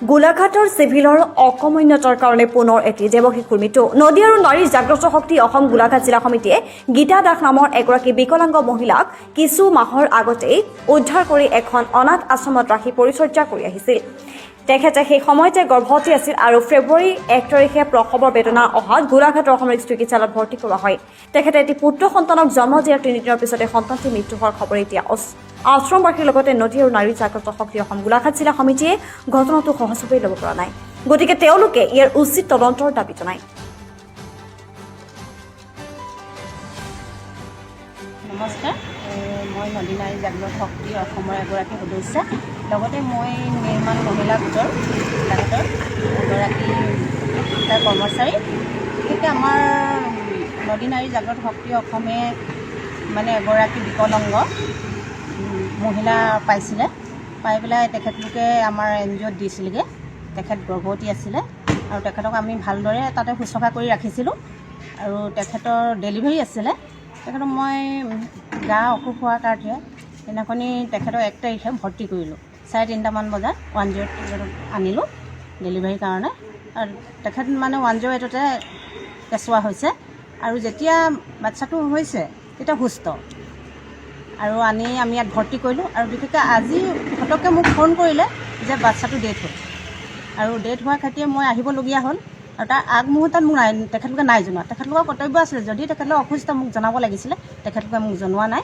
গোলাঘাটৰ চিভিলৰ অকমন্যতাৰ কাৰণে পুনৰ এটি দেৱশিশুৰ মৃত্যু। নদী আৰু নাৰীৰ জাগ্ৰত শক্তি অসম গোলাঘাট জিলা সমিতিয়ে গীতা দাস নামৰ এগৰাকী বিকলাংগ মহিলাক কিছু মাহৰ আগতেই উদ্ধাৰ কৰি এখন অনাথ আশ্ৰমত ৰাখি পৰিচৰ্যা কৰি আহিছিল। তেখেতে সেই সময়তে গৰ্ভৱতী আছিল আৰু ফেব্ৰুৱাৰী 1 তাৰিখে প্ৰসৱৰ বেদনা অহাত গোলাঘাটৰ অসামৰিক চিকিৎসালয়ত ভৰ্তি কৰোৱা হয়। তেখেতে এটি পুত্ৰ সন্তানক জন্ম দিয়াৰ 3 দিনৰ পিছতে সন্তানটিৰ মৃত্যু হোৱাৰ খবৰ এতিয়া আশ্ৰমবাসীৰ লগতে নদী আৰু নাৰীৰ জাগ্ৰত শক্তি অসম গোলাঘাট জিলা সমিতিয়ে ঘটনাটো সহজভাৱে ল'ব পৰা নাই। গতিকে তেওঁলোকে ইয়াৰ উচিত তদন্তৰ দাবী জনায়। নমস্কাৰ, মই নদী নাৰী জাগ্ৰত শক্তি অসমৰ এগৰাকী সদস্যা, লগতে মই নিৰ্মাণ মহিলা গোটৰ গোলাঘাটৰ এগৰাকী তাৰ কৰ্মচাৰী। বিশেষকৈ আমাৰ নদী নাৰী জাগ্ৰত শক্তি অসমে এগৰাকী বিকলাংগ মহিলা পাইছিলে, পাই পেলাই তেখেতলোকে আমাৰ NGOত দিছিলগৈ। তেখেত গৰ্ভৱতী আছিলে আৰু তেখেতক আমি ভালদৰে তাতে শুশ্ৰূষা কৰি ৰাখিছিলোঁ আৰু তেখেতৰ ডেলিভাৰী আছিলে। তেখেতক মই গা অসুখ হোৱাৰ কাৰণে সেইদিনাখনি তেখেতক 1 তাৰিখে ভৰ্তি কৰিলোঁ। 3:30মান বজাত 108 আনিলোঁ ডেলিভাৰীৰ কাৰণে। আৰু তেখেত 108তে কেঁচুৱা হৈছে আৰু যেতিয়া বাচ্ছাটো হৈছে তেতিয়া সুস্থ আৰু আনি আমি ইয়াত ভৰ্তি কৰিলোঁ। আৰু বিশেষকৈ আজি ফটককৈ মোক ফোন কৰিলে যে বাচ্ছাটো ডেথ হ'ল আৰু ডেথ হোৱাৰ খাতিয়ে মই আহিবলগীয়া হ'ল। আৰু তাৰ আগমুহূৰ্তত মোক তেখেতলোকে নাই জনোৱা। তেখেতলোকৰ কৰ্তব্য আছিলে, যদি তেখেতলোক অসুস্থ মোক জনাব লাগিছিলে, তেখেতলোকে মোক জনোৱা নাই।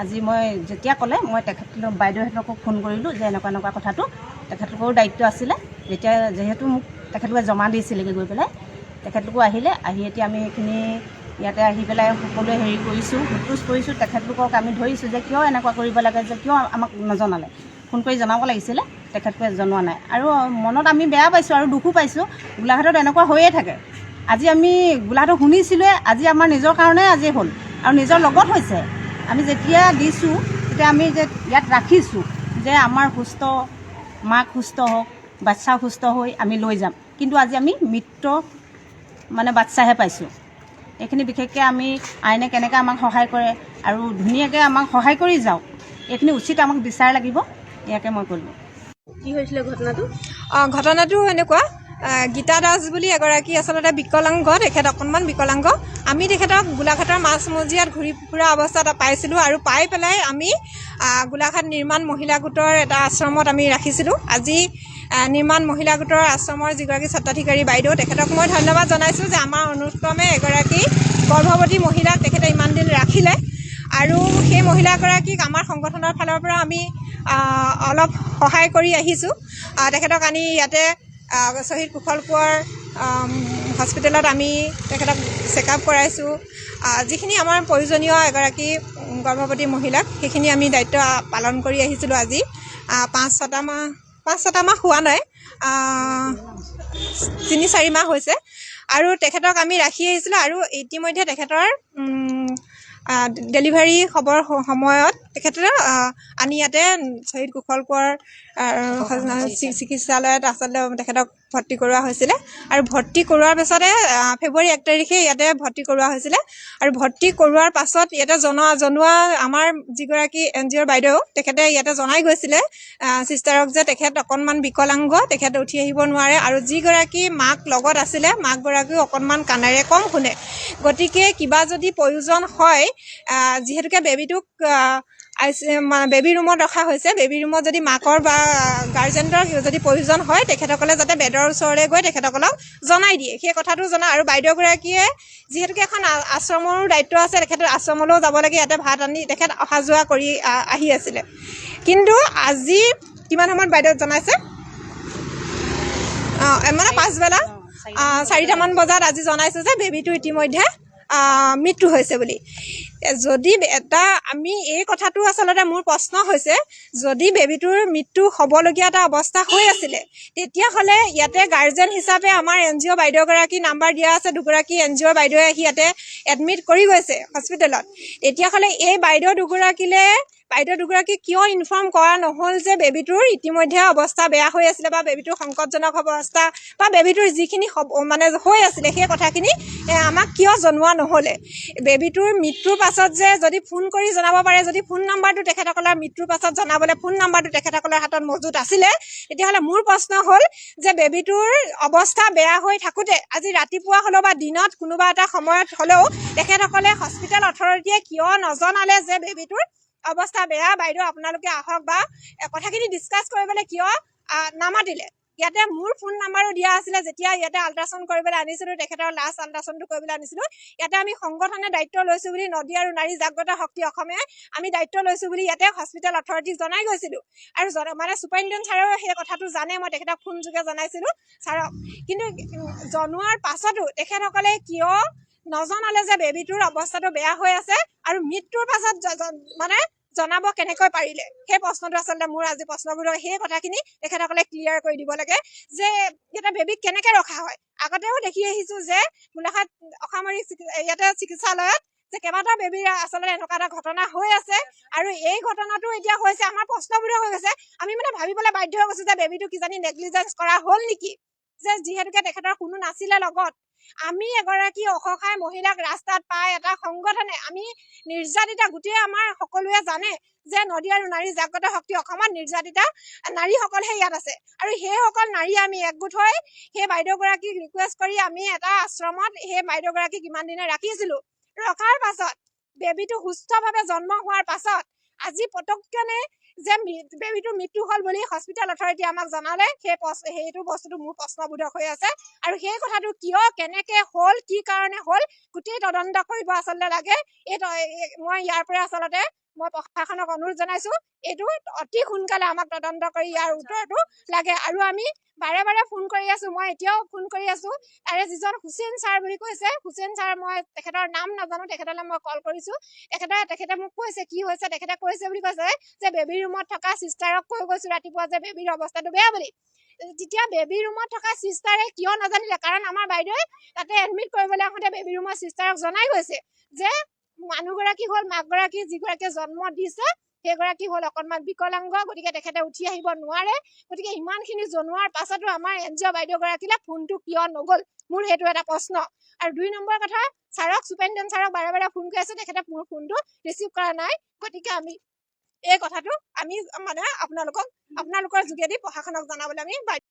আজি মই যেতিয়া ক'লে মই তেখেতলোক বাইদেউহঁতকো ফোন কৰিলোঁ যে এনেকুৱা কথাটো। তেখেতলোকৰো দায়িত্ব আছিলে, যিহেতু মোক তেখেতলোকে জমা দিছিলেগৈ গৈ পেলাই। তেখেতলোকো আহিলে, আহি এতিয়া আমি এইখিনি ইয়াতে আহি পেলাই সকলোৱে কৰিছোঁ, সোধপোছ কৰিছোঁ। তেখেতলোকক আমি ধৰিছোঁ যে কিয় এনেকুৱা কৰিব লাগে, যে কিয় আমাক নজনালে, ফোন কৰি জনাব লাগিছিলে, তেখেতলোকে জনোৱা নাই। আৰু মনত আমি বেয়া পাইছোঁ আৰু দুখো পাইছোঁ। গোলাঘাটত এনেকুৱা হৈয়ে থাকে। আজি আমি গোলাঘাটত শুনিছিলোঁৱে, আজি আমাৰ নিজৰ কাৰণে আজি হ'ল আৰু নিজৰ লগত হৈছে। আমি যেতিয়া দিছোঁ তেতিয়া আমি যে ইয়াত ৰাখিছোঁ যে আমাৰ সুস্থ মাক সুস্থ হওক, বাচ্ছা সুস্থ হৈ আমি লৈ যাম, কিন্তু আজি আমি মৃত বাচ্ছাহে পাইছোঁ। এইখিনি বিশেষকৈ আমি আইনে কেনেকৈ আমাক সহায় কৰে আৰু ধুনীয়াকৈ আমাক সহায় কৰি যাওক, এইখিনি উচিত আমাক বিচাৰ লাগিব। ইয়াকে মই ক'লোঁ। কি হৈছিলে ঘটনাটো? ঘটনাটো এনেকুৱা, গীতা দাস বুলি এগৰাকী আচলতে বিকলাংগ, তেখেত অকণমান বিকলাংগ। আমি তেখেতক গোলাঘাটৰ মাজমজিয়াত ঘূৰি ফুৰা অৱস্থাত পাইছিলোঁ আৰু পাই পেলাই আমি গোলাঘাট নিৰ্মাণ মহিলা গোটৰ এটা আশ্ৰমত আমি ৰাখিছিলোঁ। আজি নিৰ্মাণ মহিলা গোটৰ আশ্ৰমৰ যিগৰাকী স্বত্বাধিকাৰী বাইদেউ, তেখেতক মই ধন্যবাদ জনাইছোঁ যে আমাৰ অনুক্ৰমে এগৰাকী গৰ্ভৱতী মহিলাক তেখেতে ইমান দিন ৰাখিলে আৰু সেই মহিলাগৰাকীক আমাৰ সংগঠনৰ ফালৰ পৰা আমি অলপ সহায় কৰি আহিছোঁ। তেখেতক আনি ইয়াতে শ্বহীদ কুশল কোঁৱৰ হস্পিটেলত আমি তেখেতক চেকআপ কৰাইছোঁ। যিখিনি আমাৰ প্ৰয়োজনীয় এগৰাকী গৰ্ভৱতী মহিলাক, সেইখিনি আমি দায়িত্ব পালন কৰি আহিছিলোঁ। আজি 5-6 মাহ হোৱা নাই, 3-4 মাহ হৈছে আৰু তেখেতক আমি ৰাখি আহিছিলোঁ। আৰু ইতিমধ্যে তেখেতৰ ডেলিভাৰী হ'বৰ সময়ত তেখেতৰ আনি ইয়াতে শ্বহীদ কুশল কোঁৱৰ চিকিৎসালয়ত আচলতে তেখেতক ভৰ্তি কৰোৱা হৈছিলে আৰু ভৰ্তি কৰোৱাৰ পাছতে ফেব্ৰুৱাৰী 1 তাৰিখে ইয়াতে ভৰ্তি কৰোৱা হৈছিলে। আৰু ভৰ্তি কৰোৱাৰ পাছত ইয়াতে জনোৱা আমাৰ যিগৰাকী NGOৰ বাইদেউ, তেখেতে ইয়াতে জনাই গৈছিলে চিষ্টাৰক যে তেখেত অকণমান বিকলাংগ, তেখেত উঠি আহিব নোৱাৰে আৰু যিগৰাকী মাক লগত আছিলে, মাকগৰাকীও অকণমান কাণেৰে কম শুনে। গতিকে কিবা যদি প্ৰয়োজন হয়, যিহেতুকে বেবীটোক বেবী ৰুমত ৰখা হৈছে, বেবী ৰুমত যদি মাকৰ বা গাৰ্জেনৰ যদি প্ৰয়োজন হয়, তেখেতসকলে যাতে বেডৰ ওচৰলৈ গৈ তেখেতসকলক জনাই দিয়ে, সেই কথাটো জনা। আৰু বাইদেউগৰাকীয়ে যিহেতুকে এখন আশ্ৰমৰো দায়িত্ব আছে, তেখেতৰ আশ্ৰমলৈও যাব লাগে, ইয়াতে ভাত আনি তেখেত অহা যোৱা কৰি আহি আছিলে। কিন্তু আজি কিমান সময়ত বাইদেউ জনাইছে, পাছবেলা 4টামান বজাত আজি জনাইছে যে বেবীটো ইতিমধ্যে মৃত্যু হৈছে বুলি। যদি আমি এই কথাটো আচলতে মোৰ প্ৰশ্ন হৈছে, যদি বেবীটোৰ মৃত্যু হ'বলগীয়া এটা অৱস্থা হৈ আছিলে, তেতিয়াহ'লে ইয়াতে গাৰ্জেন হিচাপে আমাৰ NGO বাইদেউগৰাকী নাম্বাৰ দিয়া আছে, 2গৰাকী NGOৰ বাইদেৱে আহি ইয়াতে এডমিট কৰি গৈছে হস্পিটেলত। তেতিয়াহ'লে এই বাইদেউ 2গৰাকীলৈ বাইদেউ দুগৰাকীক কিয় ইনফৰ্ম কৰা নহ'ল যে বেবীটোৰ ইতিমধ্যে অৱস্থা বেয়া হৈ আছিলে বা বেবীটোৰ সংকটজনক অৱস্থা বা বেবীটোৰ যিখিনি মানে হৈ আছিলে সেই কথাখিনি আমাক কিয় জনোৱা নহ'লে। বেবীটোৰ মৃত্যুৰ পাছত যে যদি ফোন কৰি জনাব পাৰে, যদি ফোন নাম্বাৰটো তেখেতসকলৰ মৃত্যুৰ পাছত জনাবলৈ ফোন নাম্বাৰটো তেখেতসকলৰ হাতত মজুত আছিলে, তেতিয়াহ'লে মোৰ প্ৰশ্ন হ'ল যে বেবীটোৰ অৱস্থা বেয়া হৈ থাকোঁতে আজি ৰাতিপুৱা হ'লেও বা দিনত কোনোবা এটা সময়ত হ'লেও তেখেতসকলে হস্পিটেল অথৰিটিয়ে কিয় নজনালে যে বেবীটোৰ অৱস্থা বেয়া, বাইদেউ আপোনালোকে আহক বা কথাখিনি ডিছকাছ কৰিবলৈ কিয় নামাতিলে। ইয়াতে মোৰ ফোন নাম্বাৰো দিয়া আছিলে, যেতিয়া ইয়াতে আল্ট্ৰাচাউণ্ড কৰিবলৈ আনিছিলোঁ, তেখেতৰ লাষ্ট আল্ট্ৰাচাউণ্ডটো কৰিবলৈ আনিছিলোঁ। ইয়াতে আমি সংগঠনে দায়িত্ব লৈছোঁ বুলি, নদী আৰু নাৰী জাগ্ৰত শক্তি অসমে আমি দায়িত্ব লৈছোঁ বুলি ইয়াতে হস্পিটেল অথৰিটিক জনাই গৈছিলোঁ। আৰু মানে ছুপাৰিনটেণ্ডেণ্ট ছাৰেও সেই কথাটো জানে, মই তেখেতক ফোনযোগে জনাইছিলোঁ ছাৰক। কিন্তু জনোৱাৰ পাছতো তেখেতসকলে কিয় নজনালে যে বেবীটোৰ অৱস্থাটো বেয়া হৈ আছে আৰু মৃত্যুৰ পাছত মানে জনাব কেনেকৈ পাৰিলে, সেই প্ৰশ্নটো আচলতে মোৰ আজি প্ৰশ্নবোধক। সেই কথাখিনি তেখেতসকলে ক্লিয়াৰ কৰি দিব লাগে যে ইয়াতে বেবীক কেনেকৈ ৰখা হয়। আগতেও দেখি আহিছোঁ যে গোলাঘাট অসামৰিক ইয়াতে চিকিৎসালয়ত যে কেইবাটাও বেবীৰ আচলতে এনেকুৱা এটা ঘটনা হৈ আছে, আৰু এই ঘটনাটো এতিয়া হৈছে আমাৰ প্ৰশ্নবোধক হৈ গৈছে। আমি মানে ভাবিবলৈ বাধ্য হৈ গৈছোঁ যে বেবীটো কিজানি নেগলিজেঞ্চ কৰা হ'ল নেকি, যে যিহেতুকে তেখেতৰ কোনো নাছিলে লগত। আমি এগৰাকী অসহায় মহিলাক ৰাস্তাত পাই এটা সংগঠনে, আমি নিৰ্যাতিতা, গোটেই আমাৰ সকলোৱে জানে যে নদী আৰু নাৰী জাগ্ৰত শক্তি অসমত নিৰ্যাতিতা নাৰীসকলহে ইয়াত আছে, আৰু সেইসকল নাৰী আমি একগোট হৈ সেই বাইদেউগৰাকীক ৰিকুৱেষ্ট কৰি আমি এটা আশ্ৰমত সেই বাইদেউগৰাকীক ইমান দিনে ৰাখিছিলোঁ। ৰখাৰ পাছত বেবীটো সুস্থভাৱে জন্ম হোৱাৰ পাছত আজি পটককেনে যে বেবীটোৰ মৃত্যু হ'ল বুলি হস্পিটেল অথৰিটিয়ে আমাক জনালে, সেইটো বস্তুটো মোৰ প্ৰশ্নবোধক হৈ আছে। আৰু সেই কথাটো কিয়, কেনেকৈ হ'ল, কি কাৰণে হ'ল, গোটেই তদন্ত কৰিব আচলতে লাগে। মই ইয়াৰ পৰা আচলতে মই প্ৰশাসনক অনুৰোধ জনাইছোঁ, এইটো অতি সোনকালে আমাক তদন্ত কৰি ইয়াৰ উত্তৰটো লাগে। আৰু আমি বাৰে বাৰে ফোন কৰি আছোঁ, মই এতিয়াও ফোন কৰি আছোঁ। তাৰে যিজন হুছেইন ছাৰ বুলি কৈছে, হুছেইন ছাৰ, মই তেখেতৰ নাম নাজানো, তেখেতলৈ মই কল কৰিছোঁ। তেখেতে মোক কৈছে কি হৈছে, তেখেতে কৈছে বুলি কৈছে যে বেবী ৰুমত থকা চিষ্টাৰক কৈ গৈছোঁ ৰাতিপুৱা যে বেবীৰ অৱস্থাটো বেয়া বুলি। তেতিয়া বেবী ৰুমত থকা চিষ্টাৰে কিয় নাজানিলে, কাৰণ আমাৰ বাইদেৱে তাতে এডমিট কৰিবলৈ আহোঁতে বেবী ৰুমৰ চিষ্টাৰক জনাই গৈছে যে মানুহগৰাকী হ'ল মাকগৰাকী, যিগৰাকীয়ে জন্ম দিছে সেইগৰাকী হ'ল অকণমান বিকলাংগ, গতিকে তেখেতে উঠি আহিব নোৱাৰে। গতিকে ইমানখিনি জনোৱাৰ পাছতো আমাৰ NGO বাইদেউগৰাকীলৈ ফোনটো কিয় নগ'ল, মোৰ সেইটো এটা প্ৰশ্ন। আৰু 2 নম্বৰ কথা, ছাৰক, ছুপাৰিনটেণ্ডেণ্ট ছাৰক বাৰে বাৰে ফোন কৰি আছোঁ, তেখেতে মোৰ ফোনটো ৰিচিভ কৰা নাই। গতিকে আমি এই কথাটো আমি মানে আপোনালোকৰ যোগেদি প্ৰশাসনক জনাবলৈ আমি